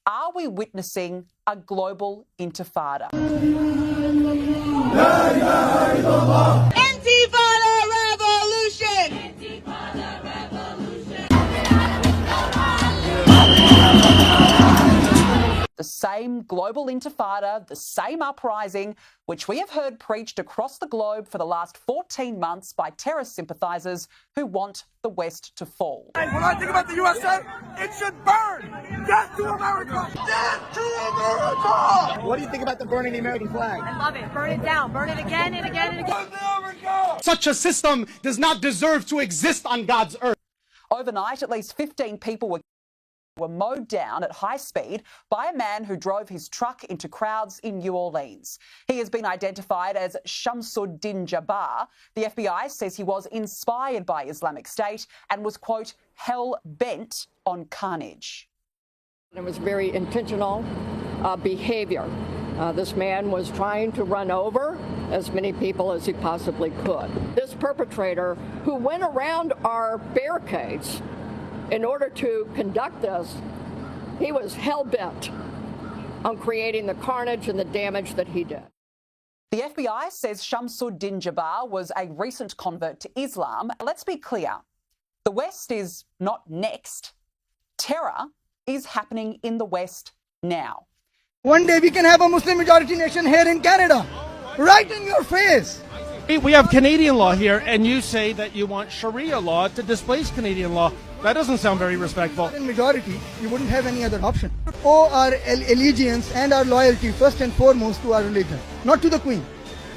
Are we witnessing a global intifada? Intifada revolution! Intifada revolution! The same global intifada, the same uprising, which we have heard preached across the globe for the last 14 months by terror sympathisers who want the West to fall. When I think about the USA, it should burn! Death to America! Death to America! What do you think about the burning the American flag? I love it. Burn it down. Burn it again and again and again. Such a system does not deserve to exist on God's earth. Overnight, at least 15 people were mowed down at high speed by a man who drove his truck into crowds in New Orleans. He has been identified as Shamsuddin Jabbar. The FBI says he was inspired by Islamic State and was, quote, hell-bent on carnage. It was very intentional behavior. This man was trying to run over as many people as he possibly could. This perpetrator who went around our barricades in order to conduct this, he was hell-bent on creating the carnage and the damage that he did. The FBI says Shamsuddin Jabbar was a recent convert to Islam. Let's be clear, the West is not next. Terror is happening in the West now. One day we can have a Muslim majority nation here in Canada, right in your face. We have Canadian law here, and you say that you want Sharia law to displace Canadian law. That doesn't sound very respectful. In majority, you wouldn't have any other option. Owe our allegiance and our loyalty first and foremost to our religion, not to the Queen,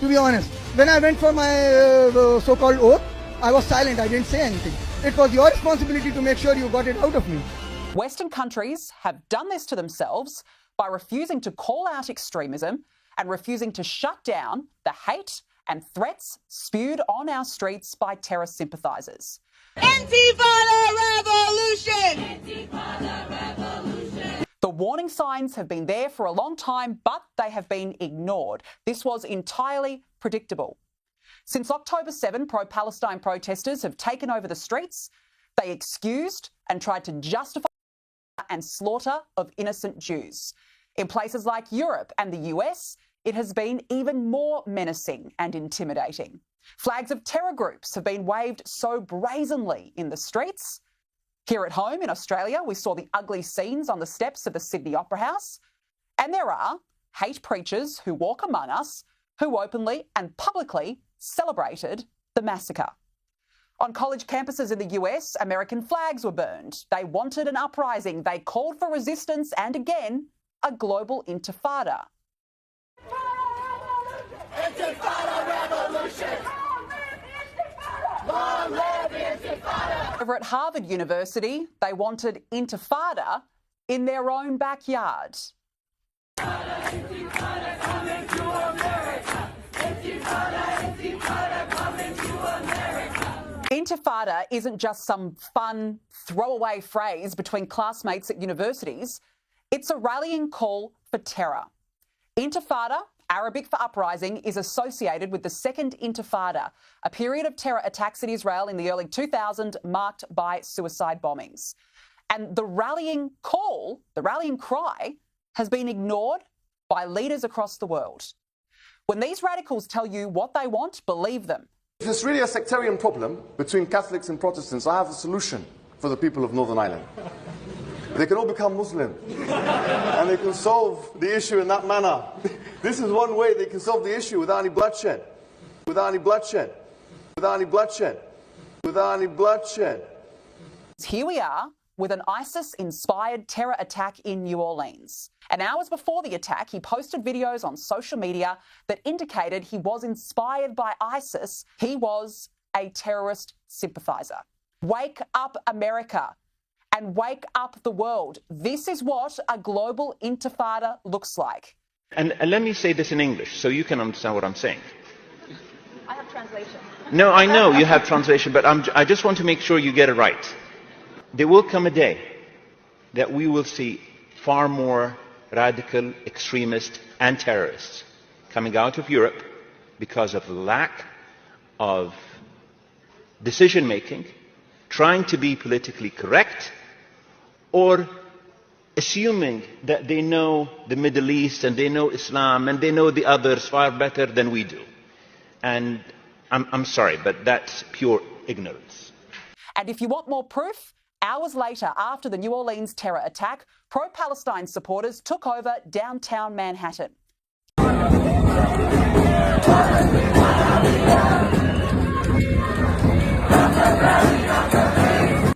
to be honest. When I went for my so-called oath, I was silent, I didn't say anything. It was your responsibility to make sure you got it out of me. Western countries have done this to themselves by refusing to call out extremism and refusing to shut down the hate and threats spewed on our streets by terror sympathisers. Intifada revolution! Intifada revolution! The warning signs have been there for a long time, but they have been ignored. This was entirely predictable. Since October 7, pro-Palestine protesters have taken over the streets. They excused and tried to justify and slaughter of innocent Jews. In places like Europe and the US, it has been even more menacing and intimidating. Flags of terror groups have been waved so brazenly in the streets. Here at home in Australia, we saw the ugly scenes on the steps of the Sydney Opera House. And there are hate preachers who walk among us who openly and publicly celebrated the massacre. On college campuses in the US, American flags were burned. They wanted an uprising. They called for resistance and, again, a global intifada. Intifada revolution! Long live Intifada! Over at Harvard University, they wanted intifada in their own backyard. Intifada coming to America! Intifada, Intifada coming to America! Intifada isn't just some fun throwaway phrase between classmates at universities. It's a rallying call for terror. Intifada, Arabic for uprising, is associated with the Second Intifada, a period of terror attacks in Israel in the early 2000s marked by suicide bombings. And the rallying call, the rallying cry, has been ignored by leaders across the world. When these radicals tell you what they want, believe them. If it's really a sectarian problem between Catholics and Protestants, I have a solution for the people of Northern Ireland. They can all become Muslim, and they can solve the issue in that manner. This is one way they can solve the issue without any bloodshed, without any bloodshed, without any bloodshed, without any bloodshed. Here we are with an ISIS-inspired terror attack in New Orleans. And hours before the attack, he posted videos on social media that indicated he was inspired by ISIS. He was a terrorist sympathiser. Wake up, America. And wake up the world. This is what a global intifada looks like. And let me say this in English so you can understand what I'm saying. I have translation. No, I know you have translation, but I just want to make sure you get it right. There will come a day that we will see far more radical extremists and terrorists coming out of Europe because of lack of decision-making, trying to be politically correct, or assuming that they know the Middle East and they know Islam and they know the others far better than we do. And I'm sorry, but that's pure ignorance. And if you want more proof, hours later, after the New Orleans terror attack, pro-Palestine supporters took over downtown Manhattan.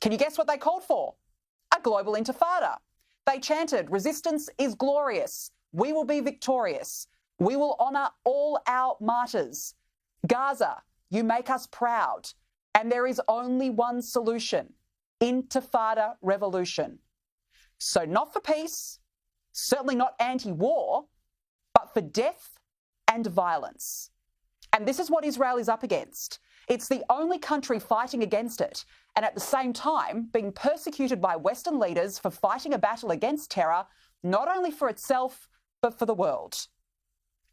Can you guess what they called for? A global intifada. They chanted, "Resistance is glorious. We will be victorious. We will honour all our martyrs. Gaza, you make us proud. And there is only one solution: intifada revolution." So not for peace, certainly not anti-war, but for death and violence. And this is what Israel is up against. It's the only country fighting against it, and at the same time being persecuted by Western leaders for fighting a battle against terror, not only for itself, but for the world.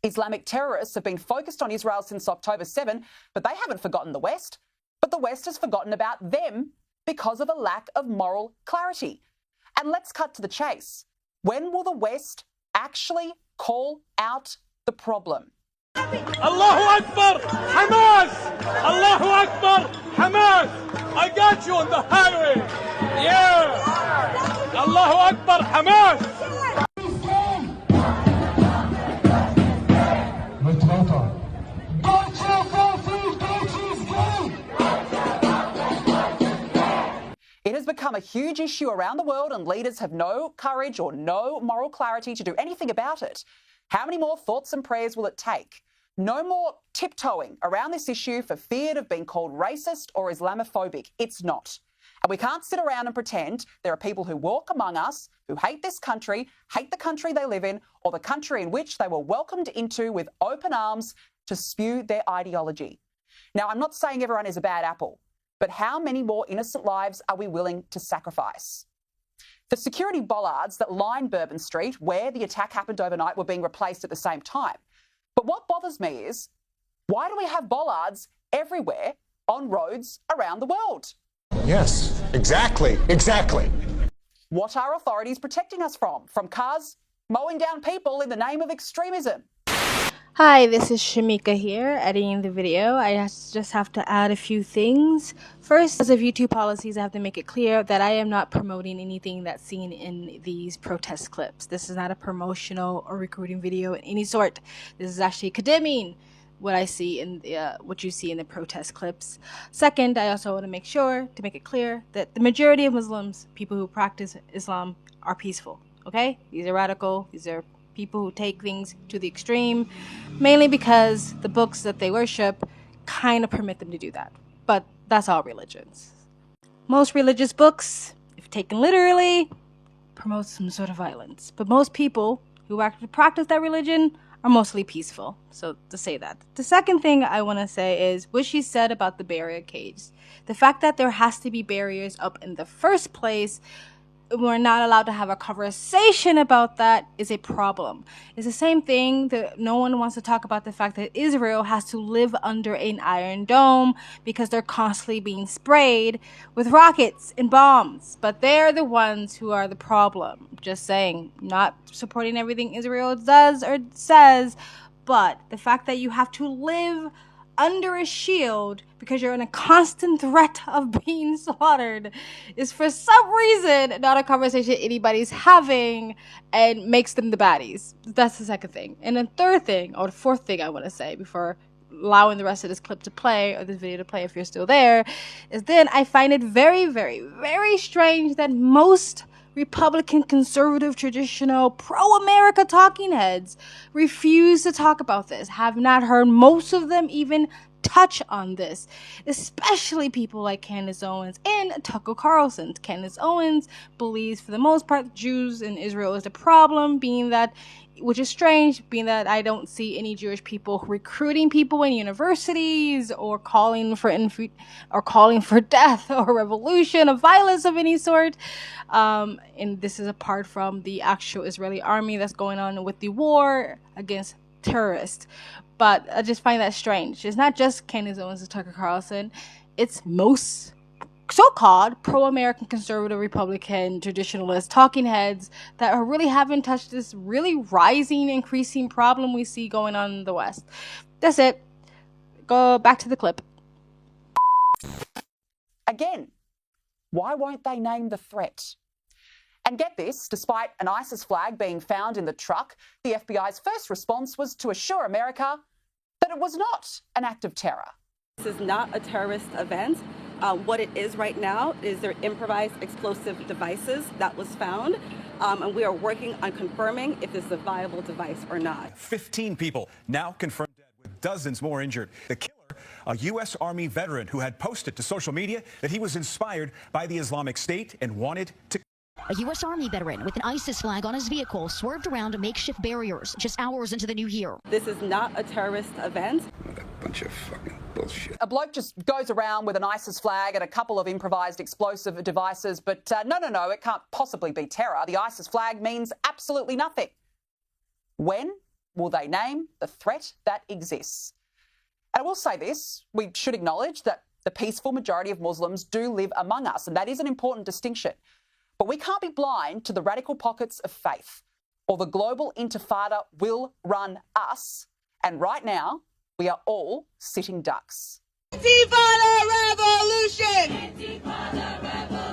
Islamic terrorists have been focused on Israel since October 7, but they haven't forgotten the West. But the West has forgotten about them because of a lack of moral clarity. And let's cut to the chase. When will the West actually call out the problem? Allahu Akbar, Hamas! Allahu Akbar, Hamas! I got you on the highway. Yeah. Allahu Akbar, Hamas! It has become a huge issue around the world, and leaders have no courage or no moral clarity to do anything about it. How many more thoughts and prayers will it take? No more tiptoeing around this issue for fear of being called racist or Islamophobic. It's not. And we can't sit around and pretend there are people who walk among us who hate this country, hate the country they live in, or the country in which they were welcomed into with open arms to spew their ideology. Now, I'm not saying everyone is a bad apple, but how many more innocent lives are we willing to sacrifice? The security bollards that line Bourbon Street, where the attack happened overnight, were being replaced at the same time. But what bothers me is, why do we have bollards everywhere on roads around the world? Yes, exactly. What are authorities protecting us from? From cars mowing down people in the name of extremism? Hi, this is Shamika here, editing the video. I just have to add a few things. First, as of YouTube policies, I have to make it clear that I am not promoting anything that's seen in these protest clips. This is not a promotional or recruiting video in any sort. This is actually condemning what I see in what you see in the protest clips. Second, I also want to make it clear that the majority of Muslims, people who practice Islam, are peaceful. Okay? These are radical. These are people who take things to the extreme, mainly because the books that they worship kind of permit them to do that. But that's all religions. Most religious books, if taken literally, promote some sort of violence. But most people who actually practice that religion are mostly peaceful. So to say that. The second thing I want to say is what she said about the barricades. The fact that there has to be barriers up in the first place, we're not allowed to have a conversation about that, is a problem. It's the same thing that no one wants to talk about the fact that Israel has to live under an iron dome because they're constantly being sprayed with rockets and bombs. But they're the ones who are the problem. Just saying, not supporting everything Israel does or says, but the fact that you have to live under a shield because you're in a constant threat of being slaughtered is for some reason not a conversation anybody's having and makes them the baddies. That's the second thing. And the third thing, or the fourth thing I want to say before allowing the rest of this clip to play, or this video to play if you're still there, is then I find it very, very, very strange that most Republican, conservative, traditional, pro-America talking heads refuse to talk about this. Have not heard most of them even touch on this, especially people like Candace Owens and Tucker Carlson. Candace Owens believes for the most part Jews in Israel is the problem, being that, which is strange, being that I don't see any Jewish people recruiting people in universities or calling for death or revolution or violence of any sort. And this is apart from the actual Israeli army that's going on with the war against terrorists. But I just find that strange. It's not just Candace Owens and Tucker Carlson. It's most so-called pro-American conservative Republican traditionalist talking heads that really haven't touched this really rising, increasing problem we see going on in the West. That's it. Go back to the clip. Again, why won't they name the threat? And get this, despite an ISIS flag being found in the truck, the FBI's first response was to assure America that it was not an act of terror. This is not a terrorist event. What it is right now is their improvised explosive devices that was found, and we are working on confirming if it's a viable device or not. 15 people now confirmed dead, with dozens more injured. The killer, a U.S. Army veteran who had posted to social media that he was inspired by the Islamic State and wanted to... A U.S. Army veteran with an ISIS flag on his vehicle swerved around makeshift barriers just hours into the new year. This is not a terrorist event. What a bunch of fucking bullshit. A bloke just goes around with an ISIS flag and a couple of improvised explosive devices, but no, it can't possibly be terror. The ISIS flag means absolutely nothing. When will they name the threat that exists? And I will say this, we should acknowledge that the peaceful majority of Muslims do live among us, and that is an important distinction. But we can't be blind to the radical pockets of faith, or the global intifada will run us. And right now, we are all sitting ducks. Intifada revolution! Intifada revolution!